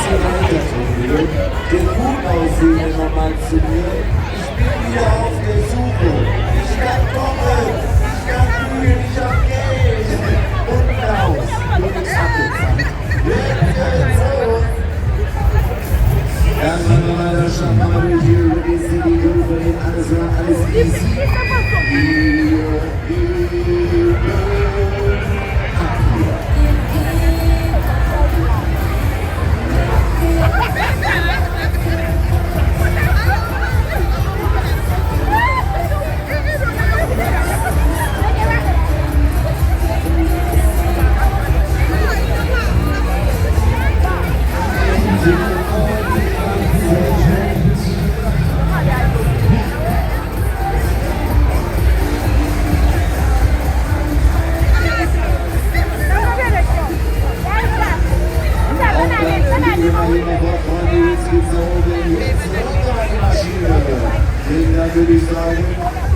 Der gut aussehende nochmal zu mir. Ich bin wieder auf der Suche. Ich kann kommen, ich kann fühlen, ich hab Geld. Und raus, nur nix abgezahlt. Erstmal nochmal der Stadt, aber durch hier über die City, über den alles war alles easy. Dann würde ich sagen,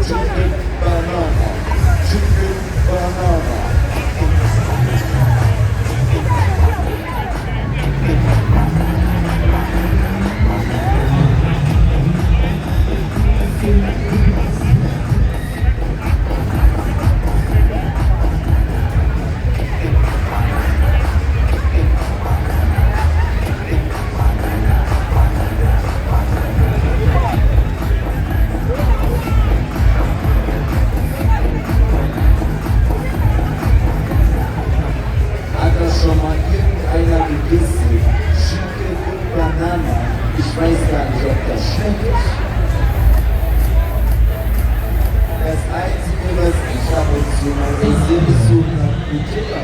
Chicken Banana, Chicken Banana. Schon mal irgendeiner gegessen? Chicken Banana. Ich weiß gar nicht, ob das schmeckt. Das Einzige, was ich ab und zu mal esse, ist so eine Nutella.